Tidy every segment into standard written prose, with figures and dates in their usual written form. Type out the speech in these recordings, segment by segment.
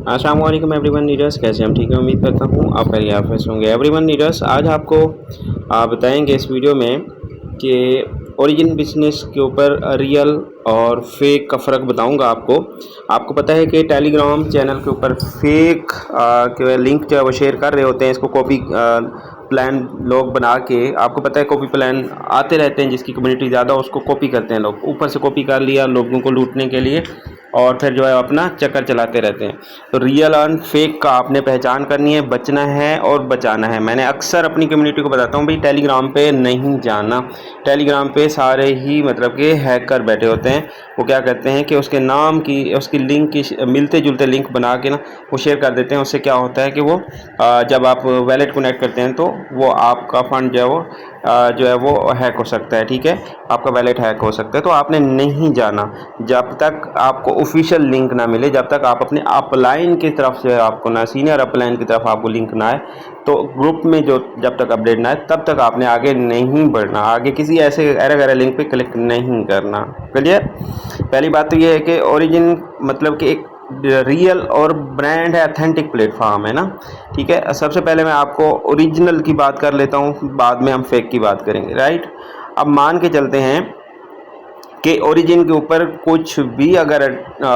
अस्सलाम वालेकुम एवरीवन नीडर्स, कैसे हम ठीक है। उम्मीद करता हूँ आप खैरियत याफिज़ होंगे। एवरीवन नीडर्स, आज आपको बताएंगे इस वीडियो में कि ओरिजिन बिजनेस के ऊपर रियल और फेक का फ़र्क बताऊंगा आपको पता है कि टेलीग्राम चैनल के ऊपर फेक के लिंक जो है वो शेयर कर रहे होते हैं। इसको कॉपी प्लान लोग बना के, आपको पता है कॉपी प्लान आते रहते हैं, जिसकी कम्युनिटी ज़्यादा उसको कॉपी करते हैं लोग, ऊपर से कॉपी कर लिया लोगों को लूटने के लिए, और फिर जो है अपना चक्कर चलाते रहते हैं। तो रियल और फेक का आपने पहचान करनी है, बचना है और बचाना है। मैंने अक्सर अपनी कम्युनिटी को बताता हूँ भाई टेलीग्राम पे नहीं जाना। टेलीग्राम पे सारे ही मतलब कि हैकर बैठे होते हैं। वो क्या करते हैं कि उसके नाम की, उसकी लिंक की मिलते जुलते लिंक बना के ना वो शेयर कर देते हैं। उससे क्या होता है कि वो जब आप वैलेट कनेक्ट करते हैं तो वो आपका फंड जो है वो हैक हो सकता है। ठीक है, आपका वैलेट हैक हो सकता है। तो आपने नहीं जाना जब तक आपको ऑफिशियल लिंक ना मिले, जब तक आप अपने अपलाइन की तरफ से आपको ना, सीनियर अपलाइन की तरफ आपको लिंक ना आए, तो ग्रुप में जो जब तक अपडेट ना आए तब तक आपने आगे नहीं बढ़ना, आगे किसी ऐसे एरर लिंक पे क्लिक नहीं करना। क्लियर। पहली बात तो ये है कि ओरिजिन मतलब कि एक रियल और ब्रांड है, अथेंटिक प्लेटफॉर्म है ना। ठीक है, सबसे पहले मैं आपको ओरिजिनल की बात कर लेता हूँ, बाद में हम फेक की बात करेंगे। राइट। अब मान के चलते हैं कि ओरिजिन के ऊपर कुछ भी अगर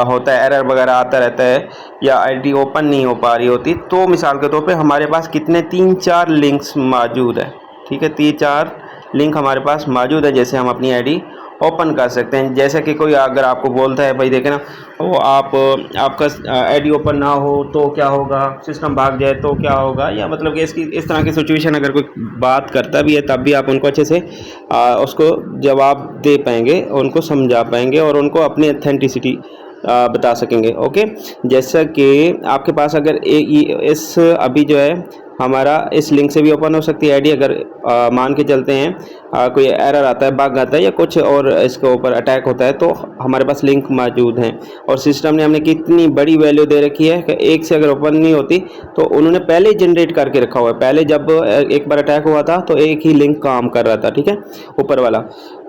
होता है, एरर वगैरह आता रहता है या आईडी ओपन नहीं हो पा रही होती, तो मिसाल के तौर पे हमारे पास कितने 3-4 लिंक्स मौजूद है। ठीक है, 3-4 लिंक हमारे पास मौजूद है, जैसे हम अपनी आईडी ओपन कर सकते हैं। जैसे कि कोई अगर आपको बोलता है भाई देखे ना, वो आपका आईडी ओपन ना हो तो क्या होगा, सिस्टम भाग जाए तो क्या होगा, या मतलब कि इस तरह की सिचुएशन अगर कोई बात करता भी है तब भी आप उनको अच्छे से उसको जवाब दे पाएंगे, उनको समझा पाएंगे और उनको अपनी अथेंटिसिटी बता सकेंगे। ओके, जैसा कि आपके पास अगर इस अभी जो है हमारा इस लिंक से भी ओपन हो सकती है आईडी। अगर मान के चलते हैं कोई एरर आता है, बग आता है या कुछ और इसके ऊपर अटैक होता है, तो हमारे पास लिंक मौजूद हैं और सिस्टम ने हमने कितनी बड़ी वैल्यू दे रखी है कि एक से अगर ओपन नहीं होती तो उन्होंने पहले जनरेट करके रखा हुआ है। पहले जब एक बार अटैक हुआ था तो एक ही लिंक काम कर रहा था। ठीक है, ऊपर वाला।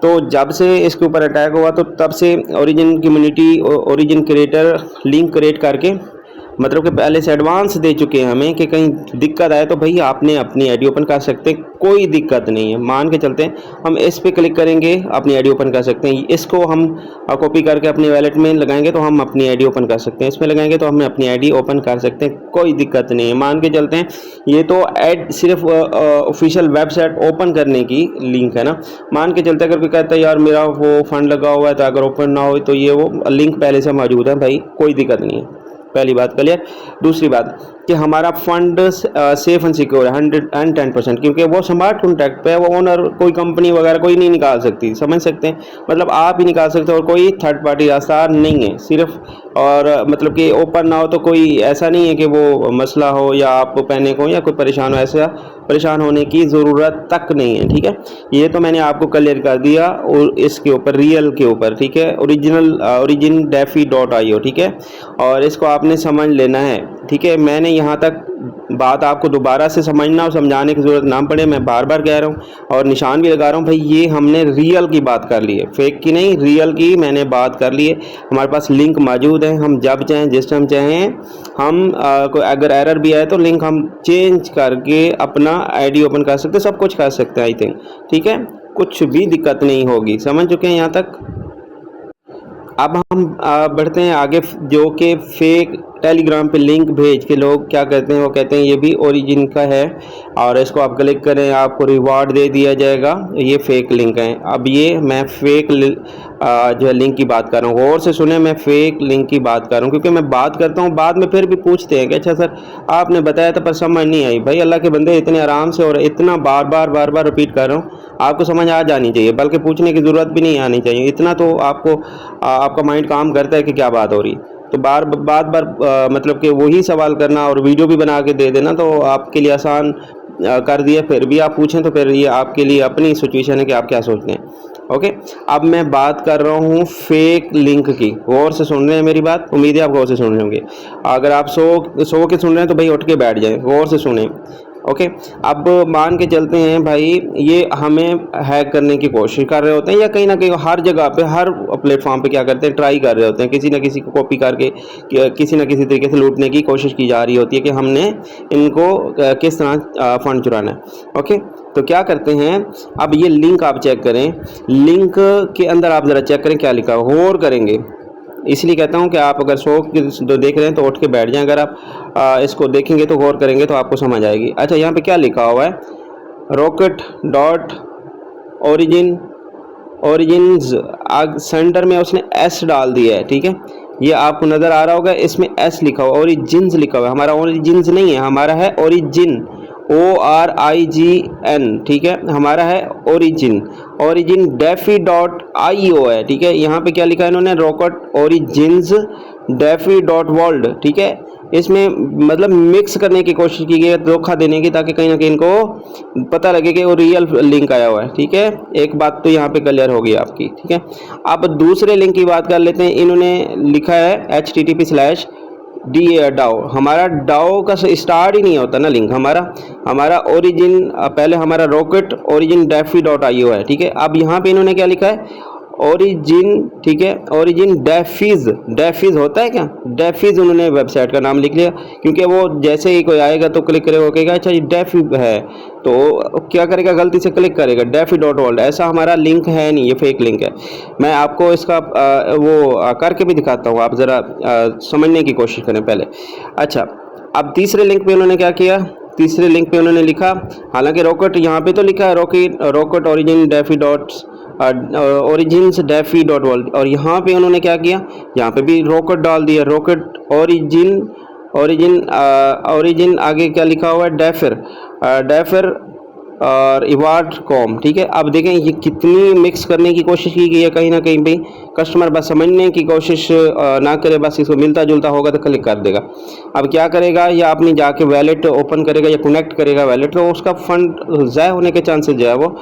तो जब से इसके ऊपर अटैक हुआ तो तब से origin community, origin creator link create करके मतलब कि पहले से एडवांस दे चुके हैं हमें कि कहीं दिक्कत आए तो भाई आपने अपनी आईडी ओपन कर सकते हैं, कोई दिक्कत नहीं है। मान के चलते हैं हम इस पे क्लिक करेंगे, अपनी आईडी ओपन कर सकते हैं। इसको हम कॉपी करके अपने वैलेट में लगाएंगे तो हम अपनी आईडी ओपन कर सकते हैं। इसमें लगाएंगे तो हम अपनी आईडी ओपन कर सकते हैं, कोई दिक्कत नहीं है। मान के चलते हैं ये तो ऐड सिर्फ ऑफिशियल वेबसाइट ओपन करने की लिंक है ना। मान के चलते अगर कोई कहता है यार मेरा वो फंड लगा हुआ है तो अगर ओपन ना हो तो ये वो लिंक पहले से मौजूद है, भाई कोई दिक्कत नहीं है। पहली बात क्लियर। दूसरी बात कि हमारा फंड सेफ एंड सिक्योर है 110%, क्योंकि वो स्मार्ट कॉन्ट्रैक्ट पे है, वो ओनर कोई कंपनी वगैरह कोई नहीं निकाल सकती, समझ सकते हैं। मतलब आप ही निकाल सकते हो और कोई थर्ड पार्टी रास्ता नहीं है सिर्फ। और मतलब कि ओपन ना हो तो कोई ऐसा नहीं है कि वो मसला हो या आप पैनिक हो या कोई परेशान हो, ऐसा परेशान होने की ज़रूरत तक नहीं है। ठीक है, ये तो मैंने आपको क्लियर कर दिया। और इसके ऊपर रियल के ऊपर, ठीक है, origin-defi.io। ठीक है, और इसको आपने समझ लेना है। ठीक है, मैंने यहाँ तक बात आपको दोबारा से समझना और समझाने की ज़रूरत ना पड़े, मैं बार बार कह रहा हूँ और निशान भी लगा रहा हूँ भाई, ये हमने रियल की बात कर ली है, फेक की नहीं, रियल की मैंने बात कर ली है। हमारे पास लिंक मौजूद है, हम जब चाहें जिस टाइम चाहें हम कोई अगर एरर भी आए तो लिंक हम चेंज करके अपना आईडी ओपन कर सकते हैं, सब कुछ कर सकते हैं आई थिंक। ठीक है, कुछ भी दिक्कत नहीं होगी। समझ चुके हैं यहाँ तक। अब हम बढ़ते हैं आगे, जो कि फेक टेलीग्राम पे लिंक भेज के लोग क्या करते हैं, वो कहते हैं ये भी ओरिजिन का है और इसको आप क्लिक करें आपको रिवार्ड दे दिया जाएगा, ये फेक लिंक है। अब ये मैं फेक जो है लिंक की बात कर रहा हूँ, गौर से सुने, मैं फेक लिंक की बात कर रहा हूँ, क्योंकि मैं बात करता हूँ बाद में फिर भी पूछते हैं कि अच्छा सर आपने बताया था पर समझ नहीं आई। भाई अल्लाह के बंदे, इतने आराम से और इतना बार बार रिपीट कर रहा हूँ, आपको समझ आ जानी चाहिए, बल्कि पूछने की ज़रूरत भी नहीं आनी चाहिए। इतना तो आपको आपका माइंड काम करता है कि क्या बात हो रही। तो बार मतलब कि वही सवाल करना और वीडियो भी बना के दे देना तो आपके लिए आसान कर दिया। फिर भी आप पूछें तो फिर ये आपके लिए अपनी सिचुएशन है कि आप क्या सोचते हैं। ओके, अब मैं बात कर रहा हूँ फेक लिंक की। गौर से सुन रहे हैं मेरी बात, उम्मीद है आप गौर से सुन रहे होंगे। अगर आप सो के सुन रहे हैं तो भाई उठ के बैठ जाएं, गौर से सुने। ओके। अब मान के चलते हैं भाई ये हमें हैक करने की कोशिश कर रहे होते हैं, या कहीं ना कहीं हर जगह पे हर प्लेटफॉर्म पे क्या करते हैं, ट्राई कर रहे होते हैं, किसी ना किसी को कॉपी करके किसी ना किसी तरीके से लूटने की कोशिश की जा रही होती है कि हमने इनको किस तरह फ़ंड चुराना है। ओके, तो क्या करते हैं, अब ये लिंक आप चेक करें, लिंक के अंदर आप ज़रा चेक करें क्या लिखा है, गौर करेंगे। इसलिए कहता हूँ कि आप अगर शो जो देख रहे हैं तो उठ के बैठ जाएं, अगर आप इसको देखेंगे तो गौर करेंगे तो आपको समझ आएगी। अच्छा, यहाँ पे क्या लिखा हुआ है, rocket dot origin origins, centre में उसने एस डाल दिया है, ठीक है, ये आपको नज़र आ रहा होगा, इसमें एस लिखा हुआ, ओरिजिन्स लिखा हुआ है, हमारा ओरिजिन्स नहीं है, हमारा है ओरिजिन, ORIGN, ठीक है, हमारा है origin. Origin DeFi dot IO है, ठीक है। यहाँ पे क्या लिखा है इन्होंने, rocket origins DeFi dot world, ठीक है। इसमें मतलब मिक्स करने की कोशिश की गई है, धोखा देने की, ताकि कहीं ना कहीं इनको पता लगे कि वो रियल लिंक आया हुआ है, ठीक है। एक बात तो यहाँ पे क्लियर हो गई आपकी, ठीक है। अब दूसरे लिंक की बात कर लेते हैं। इन्होंने लिखा है http/DAO, हमारा डाओ का स्टार्ट ही नहीं होता ना लिंक, हमारा ओरिजिन, पहले हमारा rocket origin DeFi dot IO है, ठीक है। अब यहाँ पे इन्होंने क्या लिखा है, ओरिजिन, ठीक है, ओरिजिन डेफिज होता है क्या, डेफिज उन्होंने वेबसाइट का नाम लिख लिया, क्योंकि वो जैसे ही कोई आएगा तो क्लिक करेगा, कहेगा अच्छा ये डेफी है, तो क्या करेगा, गलती से क्लिक करेगा डेफी डॉट वर्ल्ड, ऐसा हमारा लिंक है नहीं, ये फेक लिंक है। मैं आपको इसका वो करके भी दिखाता हूँ, आप ज़रा समझने की कोशिश करें पहले। अच्छा, अब तीसरे लिंक पे उन्होंने क्या किया, तीसरे लिंक पे उन्होंने लिखा, हालांकि रॉकेट यहाँ पे तो लिखा है rocket origin DeFi dot origins DeFi dot world, और यहाँ पे उन्होंने क्या किया, यहाँ पे भी रॉकेट डाल दिया, रॉकेट ओरिजिन आगे क्या लिखा हुआ है, डेफर और इवार्ड कॉम, ठीक है। अब देखें ये कितनी मिक्स करने की कोशिश की गई है, कहीं ना कहीं भी कस्टमर बस समझने की कोशिश ना करे, बस इसको मिलता जुलता होगा तो क्लिक कर देगा। अब क्या करेगा, या अपनी जाके वैलेट ओपन करेगा या कनेक्ट करेगा वैलेट, तो उसका फंड ज़ाय होने के चांसेस जो है वो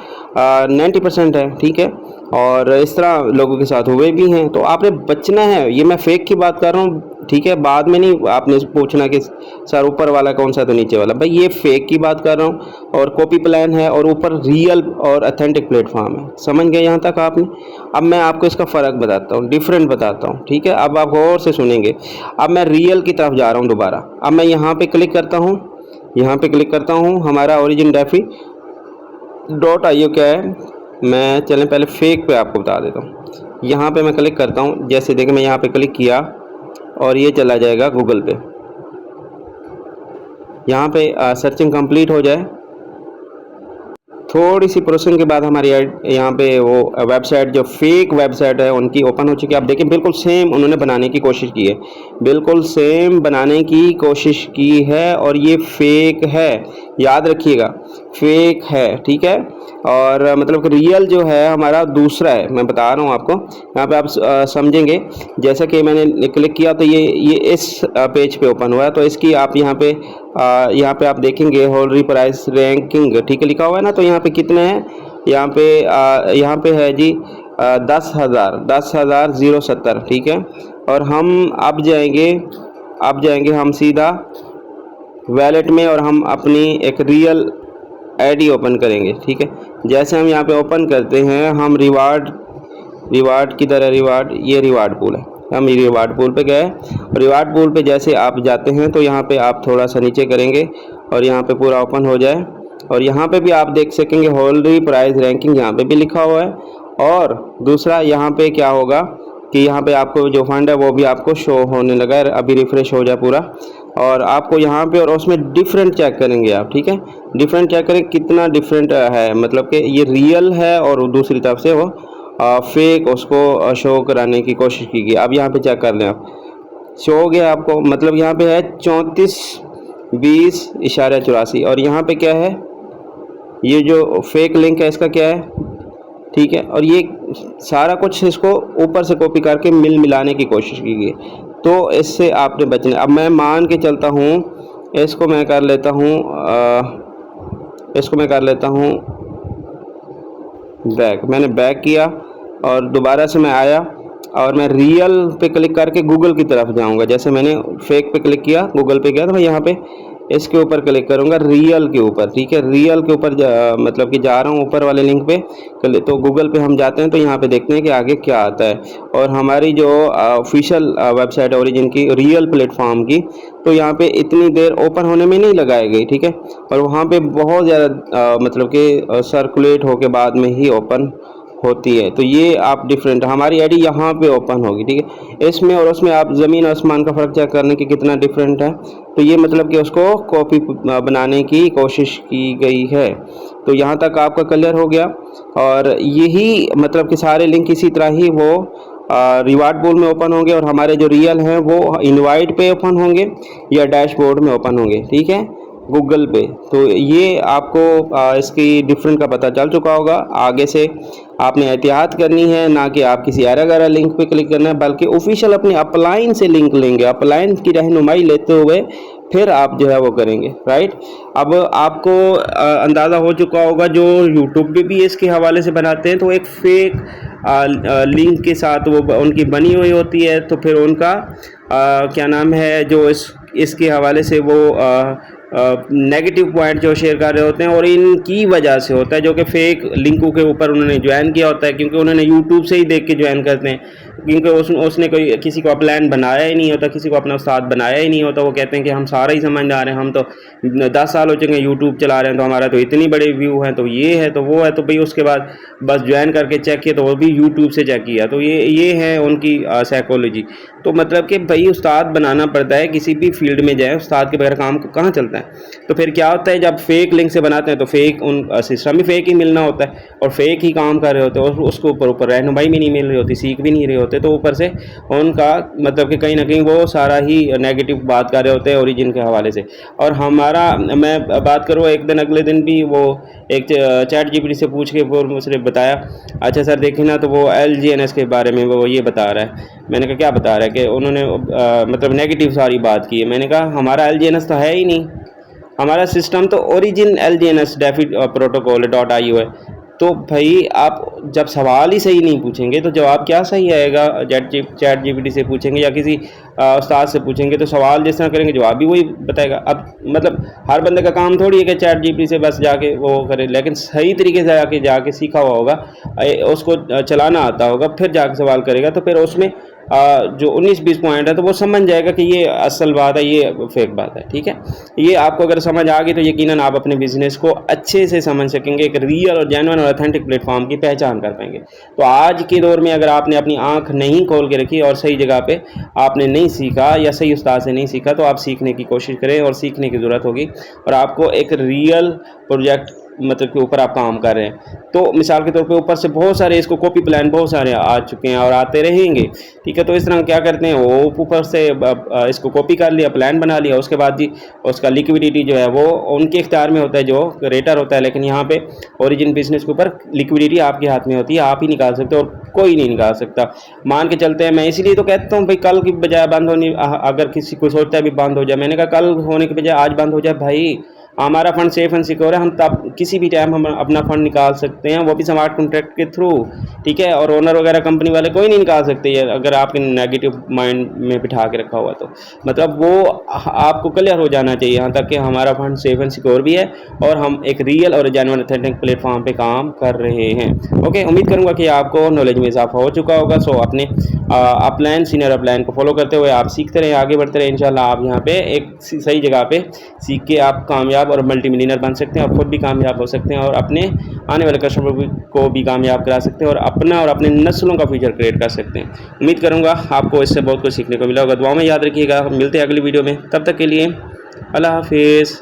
90% है, ठीक है। और इस तरह लोगों के साथ हुए भी हैं, तो आपने बचना है। ये मैं फेक की बात कर रहा हूँ, ठीक है, बाद में नहीं आपने पूछना कि सर ऊपर वाला कौन सा तो नीचे वाला, भाई ये फेक की बात कर रहा हूँ, और कॉपी प्लान है, और ऊपर रियल और अथेंटिक प्लेटफॉर्म है। समझ गए यहाँ तक आपने। अब मैं आपको इसका फ़र्क बताता हूँ, डिफरेंट बताता हूँ, ठीक है। अब आप गौर से सुनेंगे। अब मैं रियल की तरफ जा रहा हूँ दोबारा। अब मैं यहाँ पे क्लिक करता हूँ, यहाँ पे क्लिक करता हूँ, हमारा ओरिजिन डेफी डॉट IO क्या है, मैं चलें पहले फेक पे आपको बता देता हूँ। यहाँ पे मैं क्लिक करता हूँ, जैसे देखें मैं यहाँ पे क्लिक किया और ये चला जाएगा गूगल पे। यहाँ पे सर्चिंग कंप्लीट हो जाए, थोड़ी सी प्रोसेसिंग के बाद हमारी यहाँ पे वो वेबसाइट जो फेक वेबसाइट है उनकी ओपन हो चुकी है। आप देखें बिल्कुल सेम उन्होंने बनाने की कोशिश की है, बिल्कुल सेम बनाने की कोशिश की है, और ये फेक है, याद रखिएगा फेक है, ठीक है। और मतलब कि रियल जो है हमारा दूसरा है, मैं बता रहा हूँ आपको। यहाँ पे आप समझेंगे, जैसा कि मैंने क्लिक किया तो ये इस पेज पे ओपन हुआ है, तो इसकी आप यहाँ पे आप देखेंगे होल्ड प्राइस रैंकिंग, ठीक है, लिखा हुआ है ना। तो यहाँ पे कितने हैं, यहाँ पे है जी 10,070, ठीक है। और हम अब जाएंगे हम सीधा वैलेट में, और हम अपनी एक रियल आईडी ओपन करेंगे, ठीक है। जैसे हम यहाँ पे ओपन करते हैं, हम रिवार्ड की तरह ये रिवार्ड पूल है, हम रिवार्ड पूल पे गए। रिवार्ड पूल पे जैसे आप जाते हैं तो यहाँ पे आप थोड़ा सा नीचे करेंगे और यहाँ पे पूरा ओपन हो जाए, और यहाँ पे भी आप देख सकेंगे होल्ड प्राइस रैंकिंग यहाँ पे भी लिखा हुआ है। और दूसरा यहाँ पे क्या होगा कि यहाँ पे आपको जो फंड है वो भी आपको शो होने लगा है, अभी रिफ्रेश हो जाए पूरा, और आपको यहाँ पे और उसमें डिफरेंट चेक करेंगे आप, ठीक है। डिफरेंट चेक करें कितना डिफरेंट है, मतलब कि ये रियल है और दूसरी तरफ से वो फेक उसको शो कराने की कोशिश की गई। अब यहाँ पे चेक कर लें आप, शो हो गया आपको, मतलब यहाँ पे है 3420.84, और यहाँ पे क्या है, ये जो फेक लिंक है इसका क्या है, ठीक है। और ये सारा कुछ इसको ऊपर से कॉपी करके मिलाने की कोशिश की गई, तो इससे आपने बचना। अब मैं मान के चलता हूँ, इसको मैं कर लेता हूँ बैक। मैंने बैक किया और दोबारा से मैं आया और मैं रियल पे क्लिक करके गूगल की तरफ जाऊंगा। जैसे मैंने फेक पे क्लिक किया, गूगल पे गया, तो मैं यहाँ पे इसके ऊपर क्लिक करूँगा रियल के ऊपर, ठीक है। रियल के ऊपर मतलब कि जा रहा हूँ ऊपर वाले लिंक पे। तो गूगल पे हम जाते हैं तो यहाँ पे देखते हैं कि आगे क्या आता है। और हमारी जो ऑफिशियल वेबसाइट है ओरिजिन की, रियल प्लेटफॉर्म की, तो यहाँ पे इतनी देर ओपन होने में नहीं लगाई गई, ठीक है। और वहाँ पे बहुत ज़्यादा मतलब कि सर्कुलेट होके बाद में ही ओपन होती है। तो ये आप डिफरेंट, हमारी आईडी यहाँ पे ओपन होगी, ठीक है। इसमें और उसमें आप ज़मीन आसमान का फ़र्क चेक करने की कितना डिफरेंट है। तो ये मतलब कि उसको कॉपी बनाने की कोशिश की गई है। तो यहाँ तक आपका क्लियर हो गया। और यही मतलब कि सारे लिंक इसी तरह ही वो रिवार्ड पूल में ओपन होंगे, और हमारे जो रियल हैं वो इनवाइट पे ओपन होंगे या डैशबोर्ड में ओपन होंगे, ठीक है, गूगल पे। तो ये आपको इसकी डिफरेंट का पता चल चुका होगा। आगे से आपने एहतियात करनी है, ना कि आप किसी अरा लिंक पे क्लिक करना है, बल्कि ऑफिशियल अपने अपलाइन से लिंक लेंगे, अपलाइन की रहनुमाई लेते हुए फिर आप जो है वो करेंगे, राइट। अब आपको अंदाज़ा हो चुका होगा, जो यूट्यूब पे भी इसके हवाले से बनाते हैं तो एक फेक लिंक के साथ वो उनकी बनी हुई होती है। तो फिर उनका क्या नाम है, जो इसके हवाले से वो नेगेटिव पॉइंट जो शेयर कर रहे होते हैं, और इनकी वजह से होता है, जो कि फेक लिंकों के ऊपर उन्होंने ज्वाइन किया होता है, क्योंकि उन्होंने यूट्यूब से ही देख के ज्वाइन करते हैं, क्योंकि उसने कोई किसी को प्लान बनाया ही नहीं होता, किसी को अपना उस्ताद बनाया ही नहीं होता। वो कहते हैं कि हम सारा ही समझदार हैं, हम तो 10 साल हो चुके हैं यूट्यूब चला रहे हैं, तो हमारा तो इतनी बड़े व्यू हैं, तो ये है तो वो है। तो भाई उसके बाद बस ज्वाइन करके चेक किया तो वो भी यूट्यूब से चेक किया। तो ये है उनकी साइकोलॉजी। तो मतलब कि भाई उस्ताद बनाना पड़ता है, किसी भी फील्ड में जाए, उस्ताद के बगैर काम कहाँ चलता है। तो फिर क्या होता है, जब फेक लिंक से बनाते हैं तो फेक उन सिस्टम भी फेक ही मिलना होता है, और फेक ही काम कर रहे होते हैं, और उसको ऊपर रहनुमाई भी नहीं मिल रही होती, सीख भी नहीं रहे होते। तो ऊपर से उनका मतलब कि कहीं ना कहीं वो सारा ही नेगेटिव बात कर रहे होते हैं ओरिजिन के हवाले से। और मैं बात करूँ, एक दिन अगले दिन भी वो एक चैट जीपीटी से पूछ के वो मुझे बताया, अच्छा सर देखें ना, तो वो LGNS के बारे में वो ये बता रहा है। मैंने कहा क्या बता रहा है, कि उन्होंने मतलब नेगेटिव सारी बात की है। मैंने कहा हमारा LGNS तो है ही नहीं, हमारा सिस्टम तो ओरिजिन LGNS डेफिड प्रोटोकॉल .io है। तो भाई आप जब सवाल ही सही नहीं पूछेंगे तो जवाब क्या सही आएगा। चैट जीपीटी से पूछेंगे या किसी उस्ताद से पूछेंगे तो सवाल जिस तरह करेंगे जवाब भी वही बताएगा। अब मतलब हर बंदे का काम थोड़ी है कि चैट जीपीटी से बस जाके वो करे, लेकिन सही तरीके से जाके सीखा हुआ होगा, उसको चलाना आता होगा, फिर जाके सवाल करेगा। तो फिर उसमें जो 19-20 पॉइंट है तो वो समझ जाएगा कि ये असल बात है, ये फेक बात है, ठीक है। ये आपको अगर समझ आ गई तो यकीनन आप अपने बिजनेस को अच्छे से समझ सकेंगे, एक रियल और जेन्युइन और ऑथेंटिक प्लेटफॉर्म की पहचान कर पाएंगे। तो आज के दौर में अगर आपने अपनी आंख नहीं खोल के रखी और सही जगह पे आपने नहीं सीखा या सही उस्ताद से नहीं सीखा, तो आप सीखने की कोशिश करें, और सीखने की ज़रूरत होगी। और आपको एक रियल प्रोजेक्ट मतलब के ऊपर आप काम कर रहे हैं, तो मिसाल के तौर पे ऊपर से बहुत सारे इसको कॉपी प्लान बहुत सारे आ चुके हैं और आते रहेंगे, ठीक है। तो इस तरह क्या करते हैं, वो ऊपर से इसको कॉपी कर लिया, प्लान बना लिया, उसके बाद जी उसका लिक्विडिटी जो है वो उनके इख्तियार में होता है, जो रेटर होता है। लेकिन यहाँ पे ओरिजिन बिजनेस के ऊपर लिक्विडिटी आपके हाथ में होती है, आप ही निकाल सकते हो और कोई नहीं निकाल सकता। मान के चलते हैं, मैं इसीलिए तो कहता हूँ भाई कल की बजाय बंद होनी, अगर किसी को सोचता है भी बंद हो जाए, मैंने कहा कल होने के बजाय आज बंद हो जाए भाई। हमारा फंड सेफ एंड सिक्योर है, हम तब किसी भी टाइम हम अपना फंड निकाल सकते हैं, वो भी स्मार्ट कॉन्ट्रैक्ट के थ्रू, ठीक है। और ओनर वगैरह कंपनी वाले कोई नहीं निकाल सकते है, अगर आपके नेगेटिव माइंड में बिठा के रखा हुआ तो मतलब वो आपको क्लियर हो जाना चाहिए यहाँ तक कि हमारा फंड सेफ एंड सिक्योर भी है और हम एक रियल और जेन्युइन ऑथेंटिक प्लेटफॉर्म पे काम कर रहे हैं। ओके, उम्मीद करूँगा कि आपको नॉलेज में इजाफा हो चुका होगा। सो अपने अपलाइन सीनियर अपलाइन को फॉलो करते हुए आप सीखते रहें, आगे बढ़ते रहें। इंशाल्लाह आप यहाँ पे एक सही जगह पे सीख के आप कामयाब और मल्टी मिलियनर बन सकते हैं, और खुद भी कामयाब हो सकते हैं, और अपने आने वाले कस्टमर को भी कामयाब करा सकते हैं, और अपना और अपने नस्लों का फ्यूचर क्रिएट कर सकते हैं। उम्मीद करूँगा आपको इससे बहुत कुछ सीखने को मिला होगा। दुआ में याद रखिएगा, मिलते हैं अगली वीडियो में, तब तक के लिए अल्लाह हाफिज़।